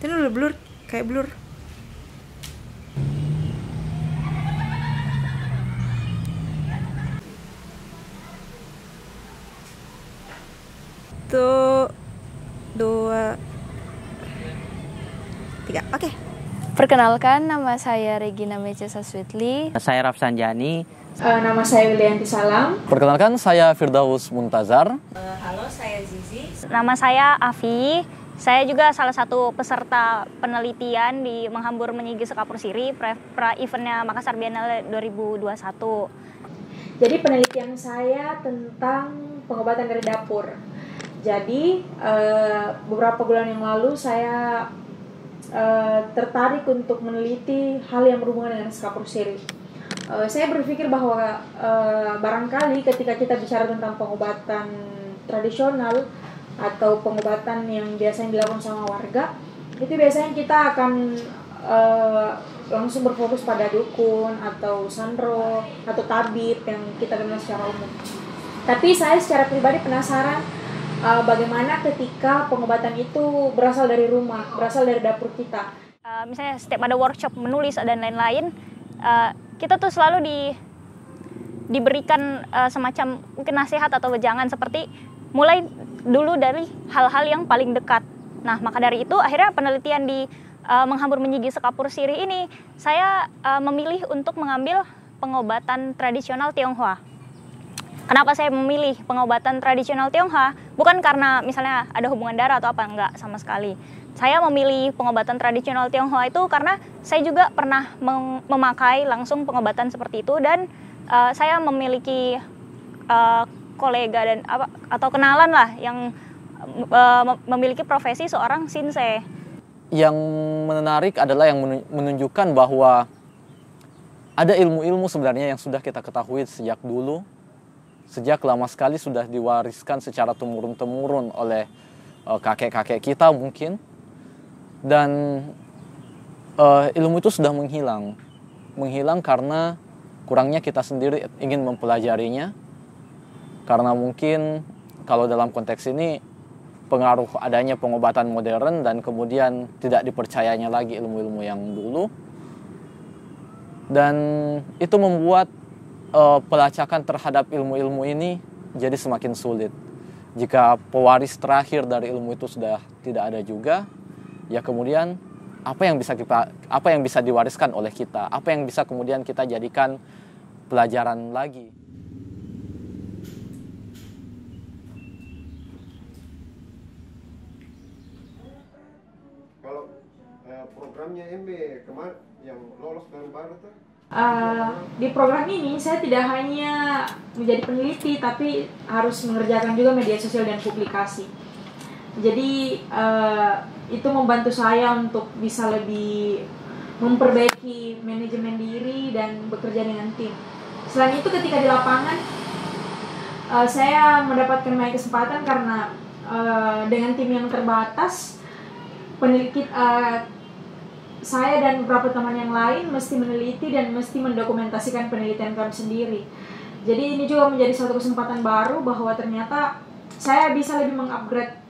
Ini udah blur, kayak blur. Tuh, 2, 3, oke. Perkenalkan, nama saya Regina Mecesa Sweetly. Saya Rafsanjani. Nama saya Wilianti Salam. Perkenalkan, saya Firdaus Muntazar. Halo, saya Zizi. Nama saya Afi. Saya juga salah satu peserta penelitian di Menghambur Menyigi Sekapur Siri pra-eventnya Makassar Biennale 2021. Jadi penelitian saya tentang pengobatan dari dapur. Jadi beberapa bulan yang lalu saya tertarik untuk meneliti hal yang berhubungan dengan Sekapur Siri. Saya berpikir bahwa barangkali ketika kita bicara tentang pengobatan tradisional atau pengobatan yang biasanya dilakukan sama warga, itu biasanya kita akan langsung berfokus pada dukun atau sandro atau tabib yang kita kenal secara umum. Tapi saya secara pribadi penasaran bagaimana ketika pengobatan itu berasal dari rumah, berasal dari dapur kita. Misalnya setiap ada workshop menulis dan lain-lain, kita tuh selalu diberikan semacam mungkin nasihat atau wejangan seperti mulai dulu dari hal-hal yang paling dekat. Nah, maka dari itu akhirnya penelitian di Menghambur Menyigi Sekapur Siri ini saya memilih untuk mengambil pengobatan tradisional Tionghoa. Kenapa saya memilih pengobatan tradisional Tionghoa? Bukan karena misalnya ada hubungan darah atau apa, enggak sama sekali. Saya memilih pengobatan tradisional Tionghoa itu karena saya juga pernah memakai langsung pengobatan seperti itu, dan saya memiliki kolega dan atau kenalan lah yang memiliki profesi seorang Shinsei. Yang menarik adalah yang menunjukkan bahwa ada ilmu-ilmu sebenarnya yang sudah kita ketahui sejak dulu, sejak lama sekali sudah diwariskan secara temurun-temurun oleh kakek-kakek kita mungkin, dan ilmu itu sudah menghilang karena kurangnya kita sendiri ingin mempelajarinya. Karena mungkin kalau dalam konteks ini pengaruh adanya pengobatan modern dan kemudian tidak dipercayanya lagi ilmu-ilmu yang dulu. Dan itu membuat pelacakan terhadap ilmu-ilmu ini jadi semakin sulit. Jika pewaris terakhir dari ilmu itu sudah tidak ada juga, ya kemudian apa yang bisa diwariskan oleh kita? Apa yang bisa kemudian kita jadikan pelajaran lagi? Programnya MB kemarin yang lolos baru-baru tuh? Di program ini saya tidak hanya menjadi peneliti, tapi harus mengerjakan juga media sosial dan publikasi. Jadi itu membantu saya untuk bisa lebih memperbaiki manajemen diri dan bekerja dengan tim. Selain itu ketika di lapangan saya mendapatkan banyak kesempatan karena dengan tim yang terbatas, peneliti saya dan beberapa teman yang lain mesti meneliti dan mesti mendokumentasikan penelitian kami sendiri. Jadi ini juga menjadi suatu kesempatan baru bahwa ternyata saya bisa lebih mengupgrade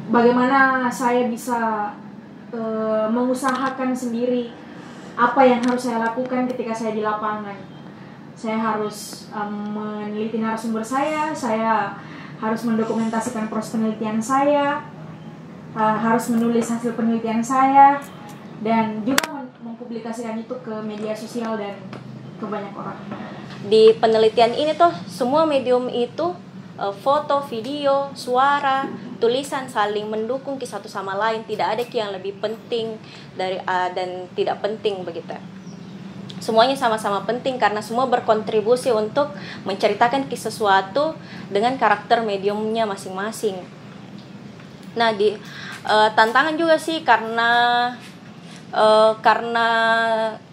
bagaimana saya bisa mengusahakan sendiri apa yang harus saya lakukan ketika saya di lapangan. Saya harus meneliti narasumber saya harus mendokumentasikan proses penelitian saya, harus menulis hasil penelitian saya, dan juga mempublikasikan itu ke media sosial dan ke banyak orang. Di penelitian ini tuh semua medium itu foto, video, suara, tulisan saling mendukung satu sama lain. Tidak ada yang lebih penting dan tidak penting begitu. Semuanya sama-sama penting karena semua berkontribusi untuk menceritakan sesuatu dengan karakter mediumnya masing-masing. Nah, tantangan juga sih karena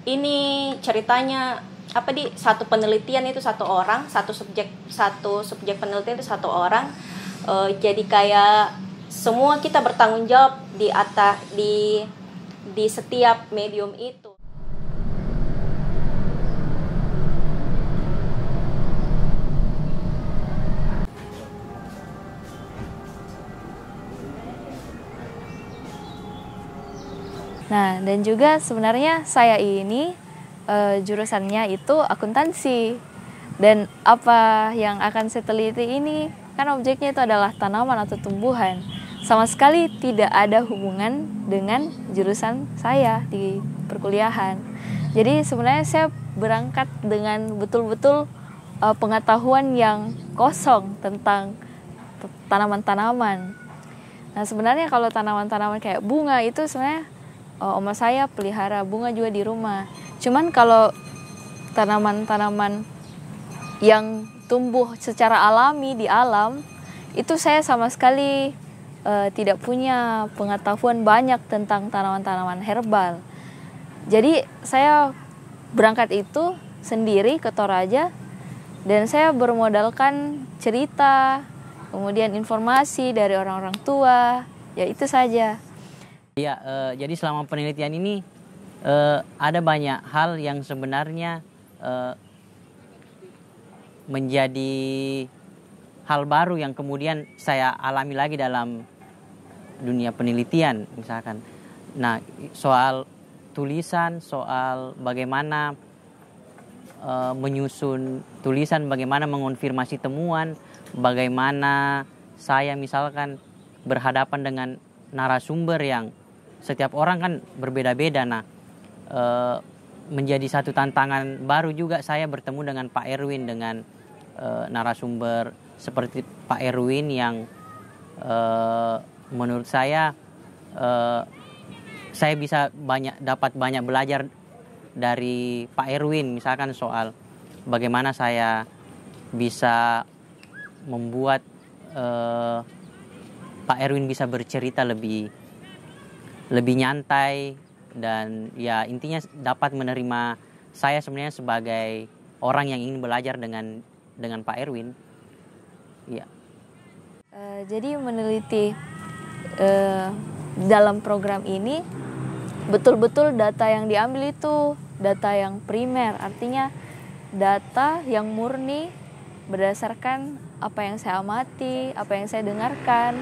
ini ceritanya satu penelitian itu satu orang, satu subjek penelitian itu satu orang. Jadi kayak semua kita bertanggung jawab di setiap medium itu. Nah, dan juga sebenarnya saya ini jurusannya itu akuntansi. Dan apa yang akan saya teliti ini kan objeknya itu adalah tanaman atau tumbuhan. Sama sekali tidak ada hubungan dengan jurusan saya di perkuliahan. Jadi sebenarnya saya berangkat dengan betul-betul pengetahuan yang kosong tentang tanaman-tanaman. Nah, sebenarnya kalau tanaman-tanaman kayak bunga itu sebenarnya oma saya pelihara bunga juga di rumah. Cuman kalau tanaman-tanaman yang tumbuh secara alami di alam, itu saya sama sekali tidak punya pengetahuan banyak tentang tanaman-tanaman herbal. Jadi saya berangkat itu sendiri ke Toraja, dan saya bermodalkan cerita, kemudian informasi dari orang-orang tua, ya itu saja. Ya, jadi selama penelitian ini ada banyak hal yang sebenarnya menjadi hal baru yang kemudian saya alami lagi dalam dunia penelitian misalkan. Nah, soal tulisan, soal bagaimana menyusun tulisan, bagaimana mengonfirmasi temuan, bagaimana saya misalkan berhadapan dengan narasumber yang setiap orang kan berbeda-beda. Nah, menjadi satu tantangan baru juga saya bertemu dengan Pak Erwin, dengan narasumber seperti Pak Erwin yang menurut saya bisa dapat banyak belajar dari Pak Erwin, misalkan soal bagaimana saya bisa membuat Pak Erwin bisa bercerita lebih nyantai, dan ya intinya dapat menerima saya sebenarnya sebagai orang yang ingin belajar dengan Pak Erwin. Ya. Jadi meneliti dalam program ini betul-betul data yang diambil itu data yang primer, artinya data yang murni berdasarkan apa yang saya amati, apa yang saya dengarkan,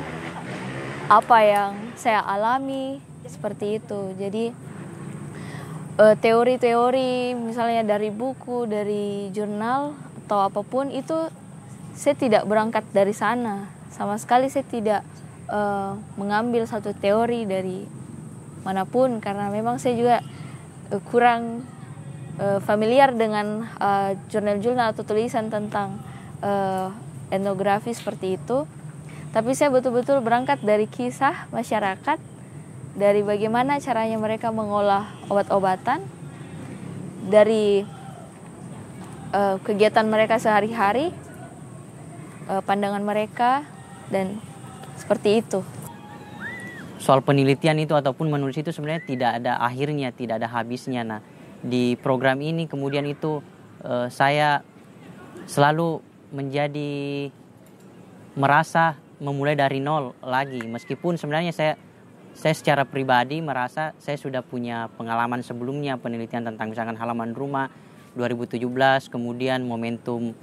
apa yang saya alami, seperti itu. Jadi teori-teori misalnya dari buku, dari jurnal atau apapun itu saya tidak berangkat dari sana. Sama sekali saya tidak mengambil satu teori dari manapun, karena memang saya juga kurang familiar dengan jurnal-jurnal atau tulisan tentang etnografi seperti itu. Tapi saya betul-betul berangkat dari kisah masyarakat, dari bagaimana caranya mereka mengolah obat-obatan, dari kegiatan mereka sehari-hari, pandangan mereka, dan seperti itu. Soal penelitian itu ataupun menulis itu sebenarnya tidak ada akhirnya, tidak ada habisnya. Nah, di program ini kemudian itu saya selalu merasa memulai dari nol lagi, meskipun sebenarnya saya secara pribadi merasa saya sudah punya pengalaman sebelumnya penelitian tentang misalkan halaman rumah 2017, kemudian momentum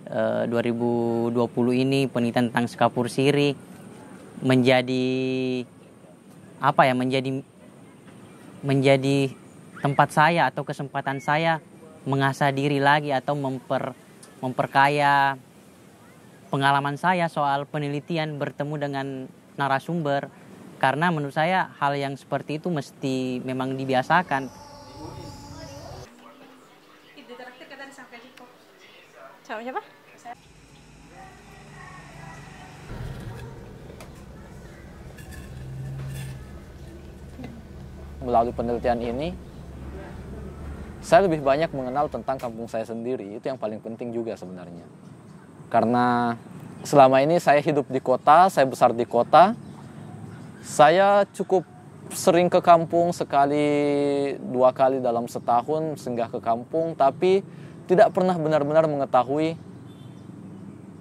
2020 ini penelitian tentang Sekapur Siri, menjadi tempat saya atau kesempatan saya mengasah diri lagi atau memperkaya pengalaman saya soal penelitian, bertemu dengan narasumber, karena menurut saya hal yang seperti itu mesti memang dibiasakan. Sama siapa? Melalui penelitian ini, saya lebih banyak mengenal tentang kampung saya sendiri. Itu yang paling penting juga sebenarnya. Karena selama ini saya hidup di kota, saya besar di kota. Saya cukup sering ke kampung, sekali 2 kali dalam setahun singgah ke kampung, tapi tidak pernah benar-benar mengetahui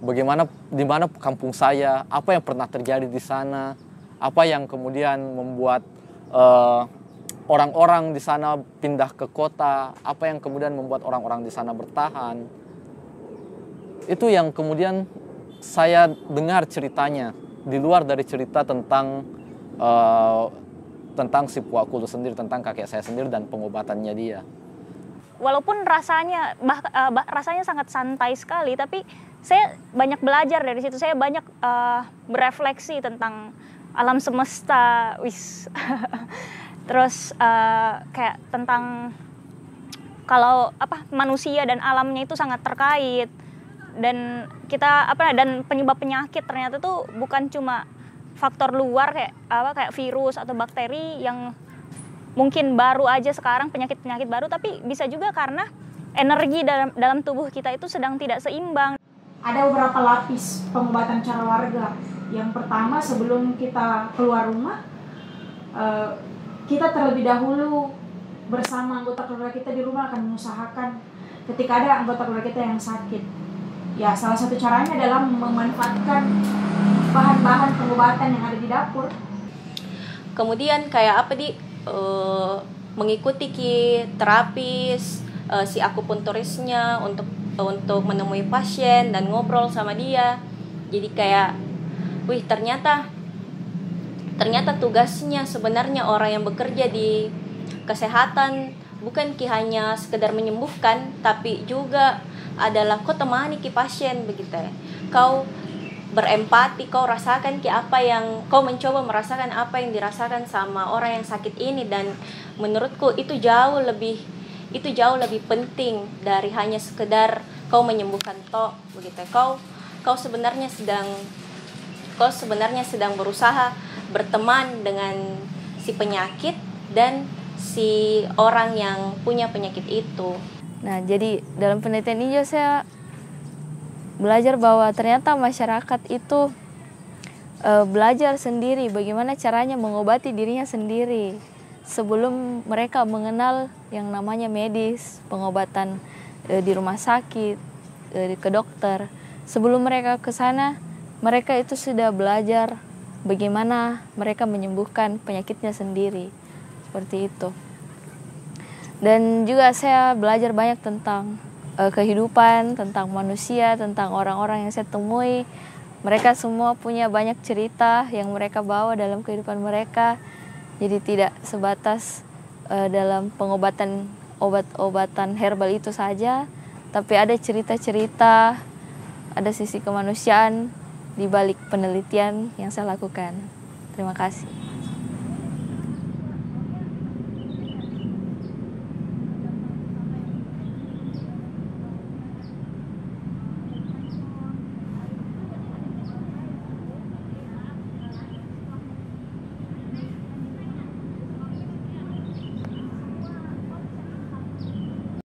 bagaimana, di mana kampung saya, apa yang pernah terjadi di sana, apa yang kemudian membuat orang-orang di sana pindah ke kota, apa yang kemudian membuat orang-orang di sana bertahan. Itu yang kemudian saya dengar ceritanya, di luar dari cerita tentang tentang si Puakulu sendiri, tentang kakek saya sendiri dan pengobatannya dia. Walaupun rasanya rasanya sangat santai sekali, tapi saya banyak belajar dari situ. Saya banyak berefleksi tentang alam semesta, terus kayak tentang kalau manusia dan alamnya itu sangat terkait, dan kita dan penyebab penyakit ternyata tuh bukan cuma faktor luar kayak virus atau bakteri yang mungkin baru aja sekarang, penyakit-penyakit baru, tapi bisa juga karena energi dalam tubuh kita itu sedang tidak seimbang. Ada beberapa lapis pengobatan cara warga. Yang pertama, sebelum kita keluar rumah, kita terlebih dahulu bersama anggota keluarga kita di rumah akan mengusahakan ketika ada anggota keluarga kita yang sakit. Ya, salah satu caranya adalah memanfaatkan bahan-bahan pengobatan yang ada di dapur. Kemudian kayak mengikuti terapis, si akupunturisnya untuk menemui pasien dan ngobrol sama dia. Jadi kayak ternyata tugasnya sebenarnya orang yang bekerja di kesehatan bukan hanya sekedar menyembuhkan, tapi juga adalah kau temani pasien begitu ya. Kau berempati, kau rasakan kau mencoba merasakan apa yang dirasakan sama orang yang sakit ini, dan menurutku itu jauh lebih penting dari hanya sekedar kau menyembuhkan begitu. Kau sebenarnya sedang berusaha berteman dengan si penyakit dan si orang yang punya penyakit itu. Nah, jadi dalam penelitian ini saya belajar bahwa ternyata masyarakat itu belajar sendiri bagaimana caranya mengobati dirinya sendiri sebelum mereka mengenal yang namanya medis, pengobatan di rumah sakit, ke dokter. Sebelum mereka ke sana, mereka itu sudah belajar bagaimana mereka menyembuhkan penyakitnya sendiri. Seperti itu. Dan juga saya belajar banyak tentang kehidupan, tentang manusia, tentang orang-orang yang saya temui. Mereka semua punya banyak cerita yang mereka bawa dalam kehidupan mereka. Jadi tidak sebatas dalam pengobatan obat-obatan herbal itu saja, tapi ada cerita-cerita, ada sisi kemanusiaan di balik penelitian yang saya lakukan. Terima kasih.